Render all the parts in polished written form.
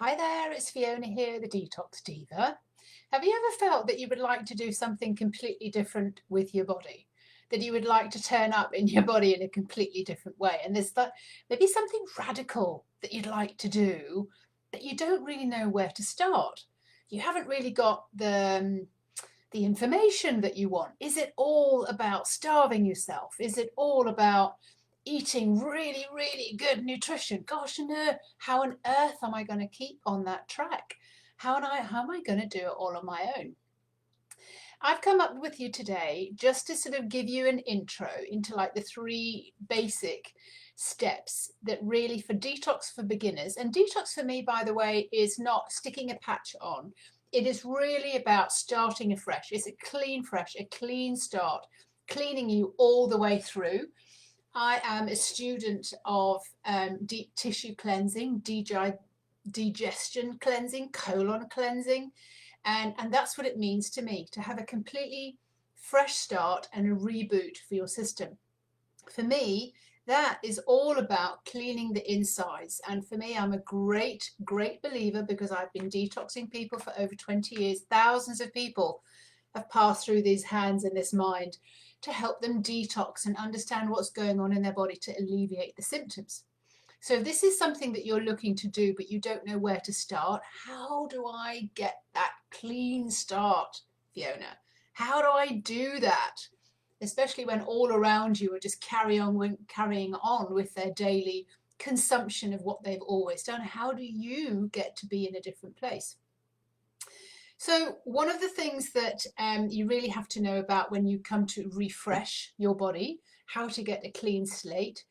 Hi there, it's Fiona here, the Detox Diva. Have you ever felt that you would like to do something completely different with your body? That you would like to turn up in your body in a completely different way? And there's that maybe something radical that you'd like to do that you don't really know where to start. You haven't really got the information that you want. Is it all about starving yourself? Is it all about eating really, really good nutrition? Gosh, no, how on earth am I going to keep on that track? How am I going to do it all on my own? I've come up with you today just to sort of give you an intro into like the three basic steps that really for detox for beginners. And detox for me, by the way, is not sticking a patch on. It is really about starting afresh. It's a clean fresh, a clean start, cleaning you all the way through. I am a student of deep tissue cleansing, digestion cleansing, colon cleansing, and that's what it means to me, to have a completely fresh start and a reboot for your system. For me, that is all about cleaning the insides. And for me, I'm a great believer, because I've been detoxing people for over 20 years. Thousands of people have passed through these hands and this mind to help them detox and understand what's going on in their body to alleviate the symptoms. So if this is something that you're looking to do, but you don't know where to start, how do I get that clean start, Fiona? How do I do that? Especially when all around you are just carrying on with their daily consumption of what they've always done. How do you get to be in a different place? So one of the things that you really have to know about when you come to refresh your body, how to get a clean slate,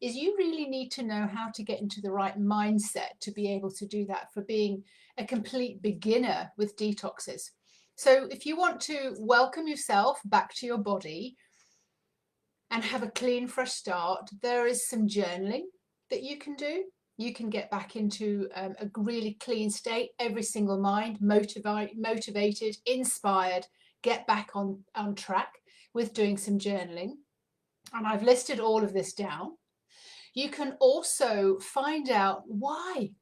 is you really need to know how to get into the right mindset to be able to do that, for being a complete beginner with detoxes. So if you want to welcome yourself back to your body and have a clean, fresh start, there is some journaling that you can do. You can get back into a really clean state, every single mind, motivated, inspired, get back on track with doing some journaling. And I've listed all of this down. You can also find out why.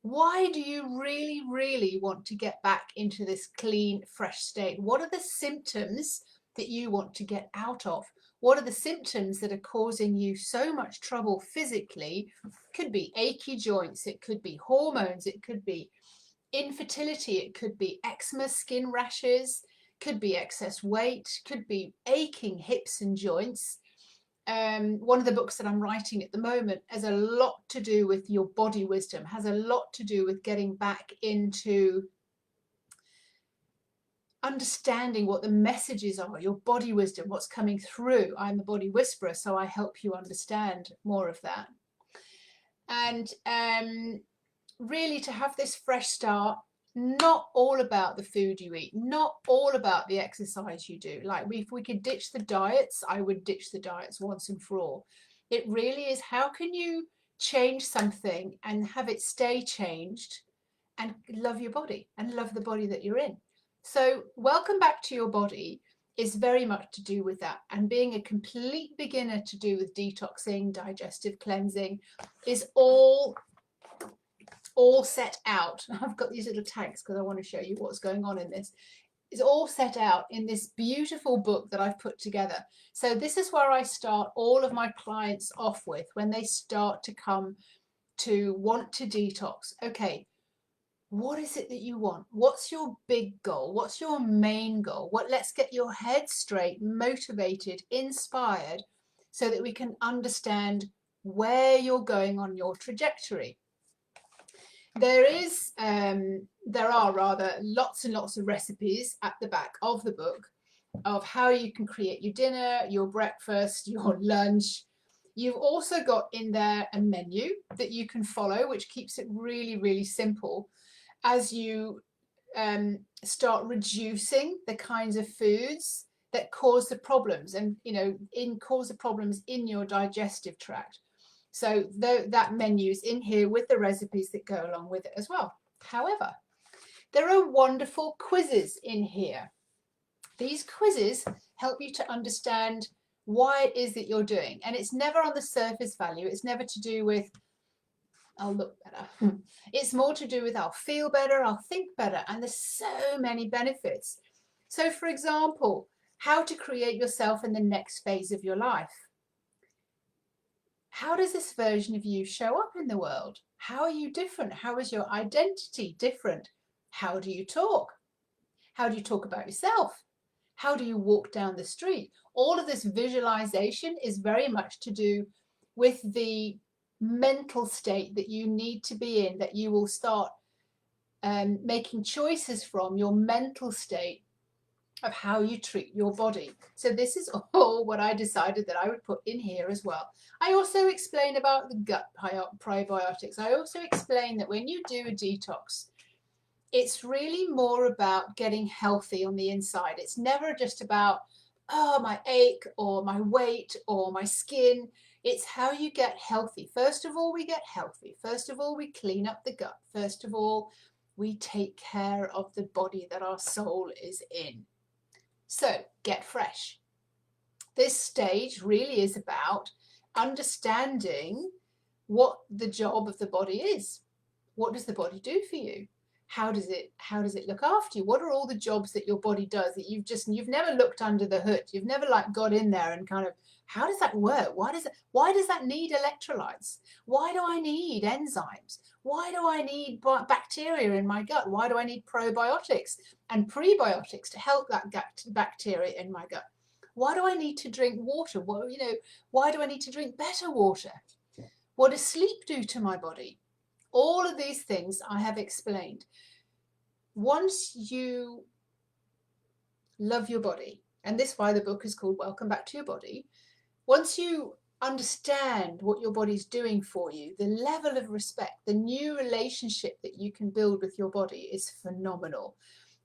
Why do you really, really want to get back into this clean, fresh state? What are the symptoms that you want to get out of? What are the symptoms that are causing you so much trouble physically? Could be achy joints, it could be hormones, it could be infertility, it could be eczema, skin rashes, could be excess weight, could be aching hips and joints. One of the books that I'm writing at the moment has a lot to do with your body wisdom, has a lot to do with getting back into understanding what the messages are, your body wisdom, what's coming through. I'm a body whisperer, so I help you understand more of that. And really to have this fresh start, not all about the food you eat, not all about the exercise you do. Like if we could ditch the diets, I would ditch the diets once and for all. It really is, how can you change something and have it stay changed and love your body and love the body that you're in? So welcome back to your body is very much to do with that. And being a complete beginner to do with detoxing, digestive cleansing is all set out. I've got these little tags because I want to show you what's going on in this. It's all set out in this beautiful book that I've put together. So this is where I start all of my clients off with when they start to come to want to detox. Okay, what is it that you want? What's your big goal? What's your main goal? Let's get your head straight, motivated, inspired, so that we can understand where you're going on your trajectory. There are rather lots and lots of recipes at the back of the book of how you can create your dinner, your breakfast, your lunch. You've also got in there a menu that you can follow, which keeps it really, really simple as you start reducing the kinds of foods that cause the problems and, cause the problems in your digestive tract. So that menu is in here with the recipes that go along with it as well. However, there are wonderful quizzes in here. These quizzes help you to understand why it is that you're doing. And it's never on the surface value. It's never to do with I'll look better. It's more to do with I'll feel better, I'll think better, and there's so many benefits. So for example, how to create yourself in the next phase of your life. How does this version of you show up in the world? How are you different? How is your identity different? How do you talk? How do you talk about yourself? How do you walk down the street? All of this visualization is very much to do with the mental state that you need to be in, that you will start making choices from your mental state of how you treat your body. So this is all what I decided that I would put in here as well. I also explain about the gut probiotics. I also explain that when you do a detox, it's really more about getting healthy on the inside. It's never just about, oh, my ache or my weight or my skin. It's how you get healthy. First of all, we get healthy. First of all, we clean up the gut. First of all, we take care of the body that our soul is in. So get fresh. This stage really is about understanding what the job of the body is. What does the body do for you? How does it look after you? What are all the jobs that your body does that you've never looked under the hood? You've never like got in there and kind of, how does that work? Why does that need electrolytes? Why do I need enzymes? Why do I need bacteria in my gut? Why do I need probiotics and prebiotics to help that bacteria in my gut? Why do I need to drink water? Well, why do I need to drink better water? What does sleep do to my body? All of these things I have explained. Once you love your body, and this is why the book is called Welcome Back to Your Body, once you understand what your body's doing for you, the level of respect, the new relationship that you can build with your body is phenomenal.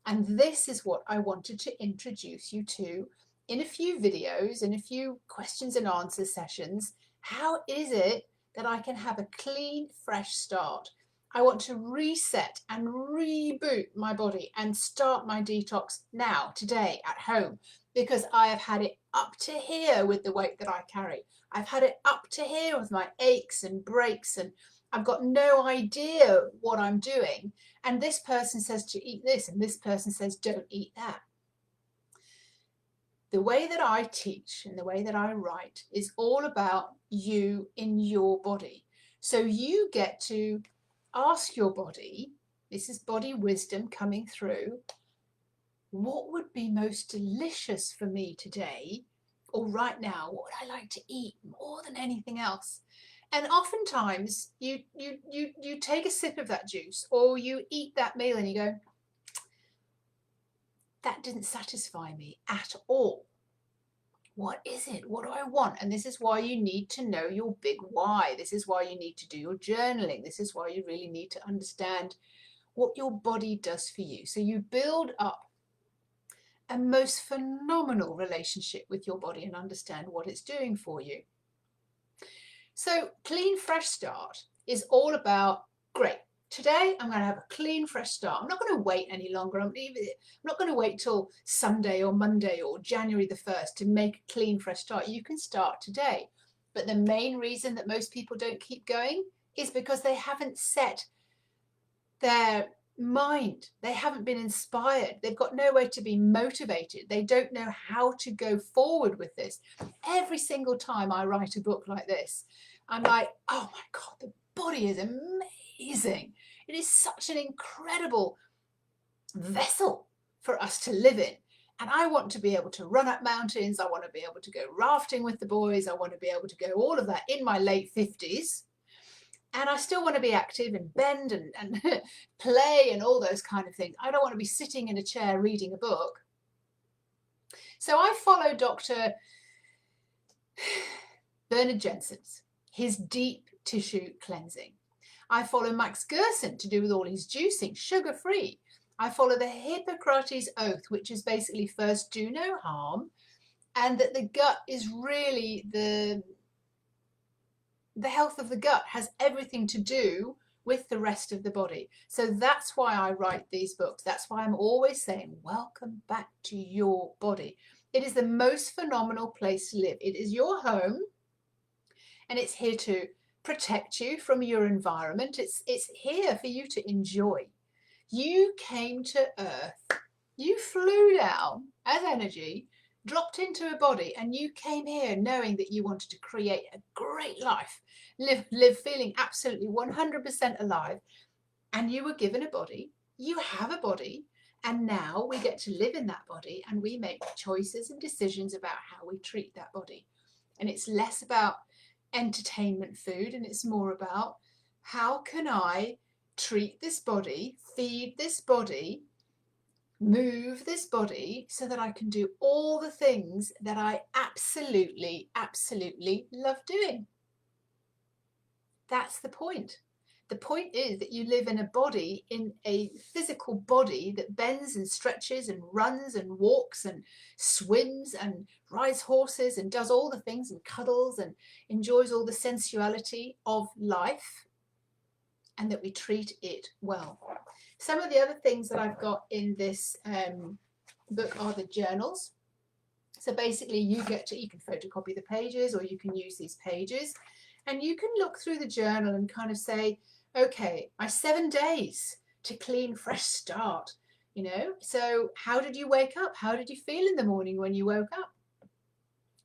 And this is what I wanted to introduce you to in a few videos, in a few questions and answer sessions. How is it that I can have a clean, fresh start? I want to reset and reboot my body and start my detox now, today, at home, because I have had it up to here with the weight that I carry. I've had it up to here with my aches and breaks, and I've got no idea what I'm doing. And this person says to eat this, and this person says don't eat that. The way that I teach and the way that I write is all about you in your body. So you get to ask your body, this is body wisdom coming through, what would be most delicious for me today or right now? What would I like to eat more than anything else? And oftentimes you take a sip of that juice or you eat that meal and you go, that didn't satisfy me at all. What is it? What do I want? And this is why you need to know your big why. This is why you need to do your journaling. This is why you really need to understand what your body does for you. So you build up a most phenomenal relationship with your body and understand what it's doing for you. So clean, fresh start is all about, great, today I'm going to have a clean, fresh start. I'm not going to wait any longer. I'm not going to wait till Sunday or Monday or January the 1st to make a clean, fresh start. You can start today. But the main reason that most people don't keep going is because they haven't set their mind. They haven't been inspired. They've got nowhere to be motivated. They don't know how to go forward with this. Every single time I write a book like this, I'm like, oh my God, the body is amazing. It is such an incredible vessel for us to live in. And I want to be able to run up mountains. I want to be able to go rafting with the boys. I want to be able to go all of that in my late 50s. And I still want to be active and bend and play and all those kind of things. I don't want to be sitting in a chair reading a book. So I follow Dr. Bernard Jensen's, his deep tissue cleansing. I follow Max Gerson to do with all his juicing, sugar-free. I follow the Hippocrates Oath, which is basically first do no harm, and that the gut is really the health of the gut has everything to do with the rest of the body. So that's why I write these books. That's why I'm always saying, welcome back to your body. It is the most phenomenal place to live. It is your home, and it's here to protect you from your environment. It's here for you to enjoy. You came to Earth, you flew down as energy, dropped into a body, and you came here knowing that you wanted to create a great life, live feeling absolutely 100% alive. And you were given a body, you have a body, and now we get to live in that body, and we make choices and decisions about how we treat that body. And it's less about entertainment food, and it's more about how can I treat this body, feed this body, move this body so that I can do all the things that I absolutely, absolutely love doing. That's the point. The point is that you live in a body, in a physical body that bends and stretches and runs and walks and swims and rides horses and does all the things and cuddles and enjoys all the sensuality of life, and that we treat it well. Some of the other things that I've got in this book are the journals. So basically you can photocopy the pages, or you can use these pages, and you can look through the journal and kind of say, okay, my 7 days to clean, fresh start, you know. So how did you wake up? How did you feel in the morning when you woke up?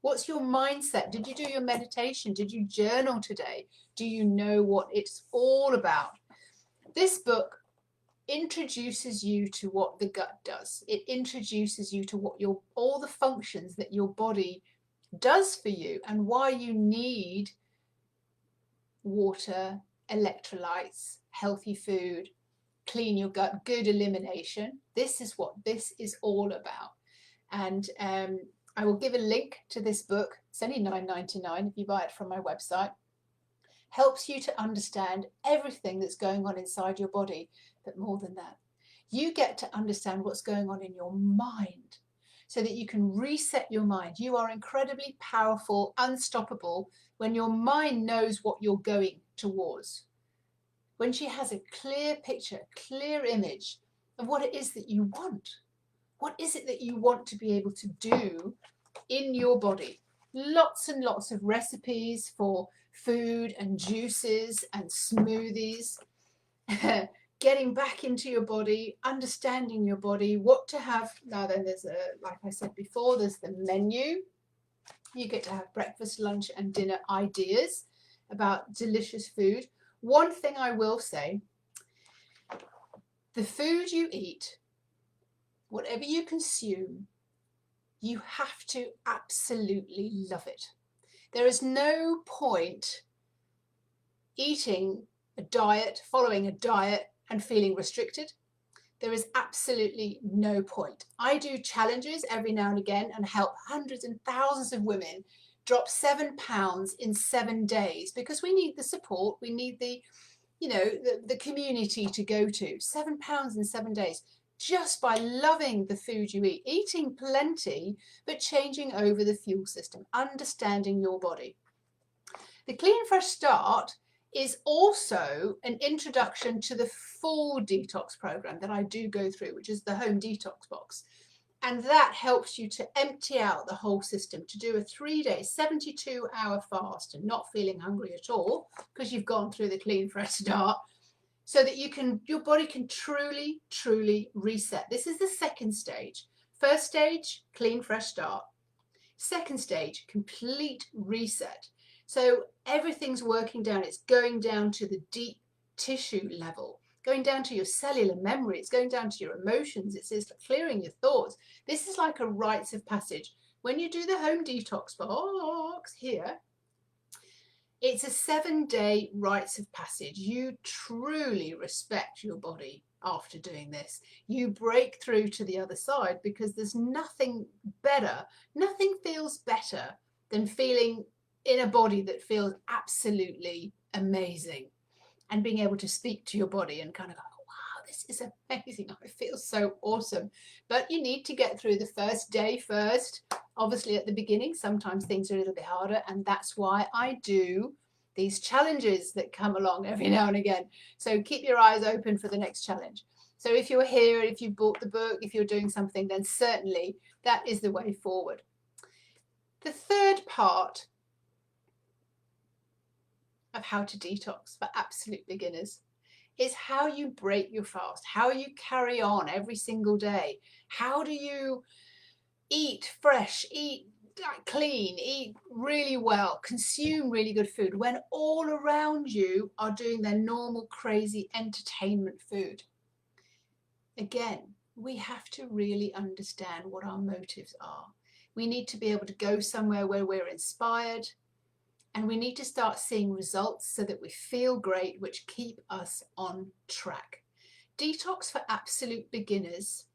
What's your mindset? Did you do your meditation? Did you journal today? Do you know what it's all about? This book introduces you to what the gut does. It introduces you to what all the functions that your body does for you, and why you need water, electrolytes, healthy food, clean your gut, good elimination. This is what this is all about. And I will give a link to this book. It's only $9.99 if you buy it from my website. Helps you to understand everything that's going on inside your body. But more than that, you get to understand what's going on in your mind, so that you can reset your mind. You are incredibly powerful, unstoppable, when your mind knows what you're going towards. When she has a clear picture, clear image of what it is that you want. What is it that you want to be able to do in your body? Lots and lots of recipes for food and juices and smoothies. Getting back into your body, understanding your body, what to have. Now then, there's like I said before, there's the menu. You get to have breakfast, lunch and dinner ideas about delicious food. One thing I will say, the food you eat, whatever you consume, you have to absolutely love it. There is no point eating a diet, following a diet and feeling restricted. There is absolutely no point. I do challenges every now and again and help hundreds and thousands of women drop 7 pounds in 7 days, because we need the support, we need the, you know, the community to go to. 7 pounds in 7 days, just by loving the food you eat, eating plenty, but changing over the fuel system, understanding your body. The Clean Fresh Start is also an introduction to the full detox program that I do go through, which is the home detox box. And that helps you to empty out the whole system, to do a 3-day, 72-hour fast and not feeling hungry at all, because you've gone through the Clean Fresh Start, so that your body can truly, truly reset. This is the second stage. First stage, Clean Fresh Start. Second stage, complete reset. So everything's working down. It's going down to the deep tissue level, going down to your cellular memory. It's going down to your emotions. It's clearing your thoughts. This is like a rites of passage. When you do the home detox box here, it's a 7-day rites of passage. You truly respect your body after doing this. You break through to the other side, because there's nothing better, nothing feels better than feeling in a body that feels absolutely amazing, and being able to speak to your body and kind of go, wow, this is amazing. I feel so awesome. But you need to get through the first day first. Obviously at the beginning, sometimes things are a little bit harder, and that's why I do these challenges that come along every now and again. So keep your eyes open for the next challenge. So if you're here, if you've bought the book, if you're doing something, then certainly that is the way forward. The third part of how to detox for absolute beginners. It's how you break your fast, how you carry on every single day. How do you eat fresh, eat clean, eat really well, consume really good food when all around you are doing their normal, crazy entertainment food? Again, we have to really understand what our motives are. We need to be able to go somewhere where we're inspired, and we need to start seeing results so that we feel great, which keep us on track. Detox for absolute beginners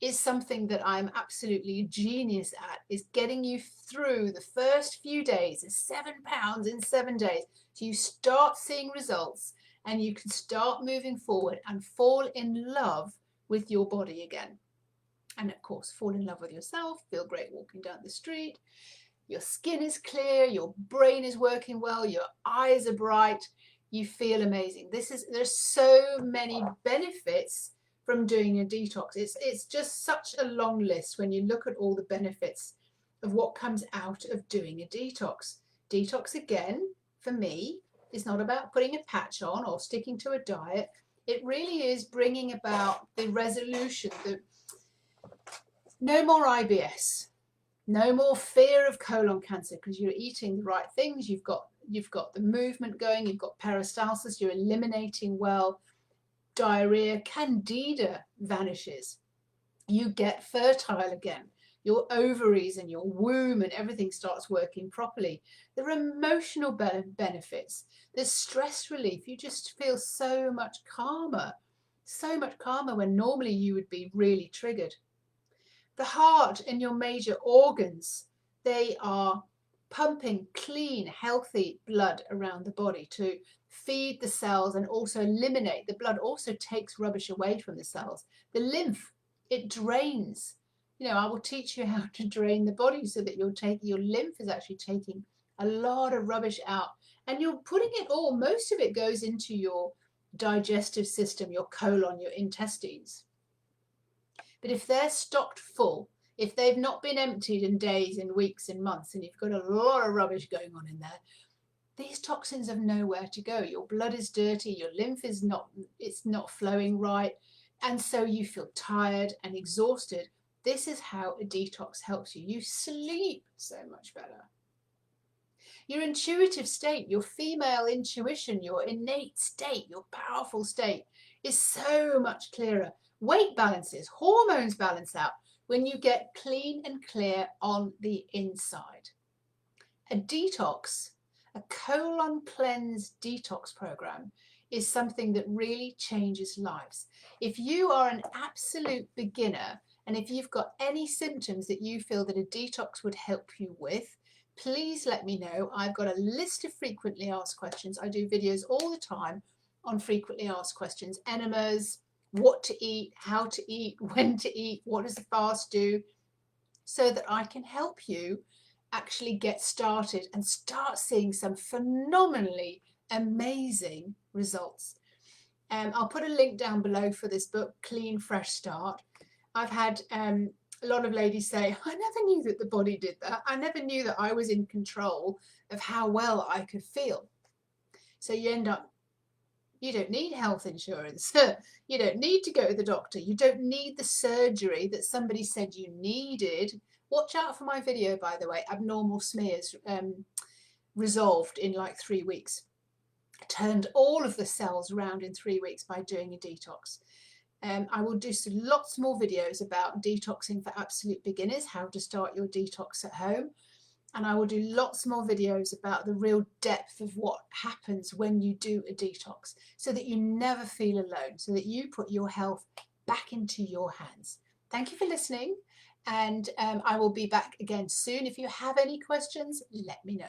is something that I'm absolutely a genius at, is getting you through the first few days, 7 pounds in 7 days. So you start seeing results and you can start moving forward and fall in love with your body again. And of course, fall in love with yourself, feel great walking down the street. Your skin is clear, your brain is working well, your eyes are bright, you feel amazing. There's so many benefits from doing a detox. It's just such a long list when you look at all the benefits of what comes out of doing a detox. Detox, again, for me, is not about putting a patch on or sticking to a diet. It really is bringing about the resolution that no more IBS, no more fear of colon cancer, because you're eating the right things, you've got the movement going, you've got peristalsis, you're eliminating well, diarrhea, candida vanishes, you get fertile again, your ovaries and your womb and everything starts working properly. There are emotional benefits, there's stress relief, you just feel so much calmer when normally you would be really triggered. The heart and your major organs, they are pumping clean, healthy blood around the body to feed the cells and also eliminate. The blood also takes rubbish away from the cells. The lymph, it drains. I will teach you how to drain the body so that your lymph is actually taking a lot of rubbish out. And you're putting it all, most of it goes into your digestive system, your colon, your intestines. But if they're stocked full, if they've not been emptied in days, in weeks, in months, and you've got a lot of rubbish going on in there, these toxins have nowhere to go. Your blood is dirty, your lymph is not flowing right, and so you feel tired and exhausted. This is how a detox helps you. You sleep so much better. Your intuitive state, your female intuition, your innate state, your powerful state is so much clearer. Weight balances, hormones balance out when you get clean and clear on the inside. A detox, a colon-cleanse-detox-program, is something that really changes lives. If you are an absolute beginner and if you've got any symptoms that you feel that a detox would help you with, please let me know. I've got a list of frequently asked questions. I do videos all the time on frequently asked questions, enemas, what to eat, how to eat, when to eat, what does the fast do, so that I can help you actually get started and start seeing some phenomenally amazing results. I'll put a link down below for this book, Clean Fresh Start. I've had a lot of ladies say, I never knew that the body did that. I never knew that I was in control of how well I could feel. So you end up, you don't need health insurance. You don't need to go to the doctor. You don't need the surgery that somebody said you needed. Watch out for my video, by the way, abnormal smears resolved in like 3 weeks. Turned all of the cells around in 3 weeks by doing a detox. I will do lots more videos about detoxing for absolute beginners, how to start your detox at home. And I will do lots more videos about the real depth of what happens when you do a detox, so that you never feel alone, so that you put your health back into your hands. Thank you for listening, and I will be back again soon. If you have any questions, let me know.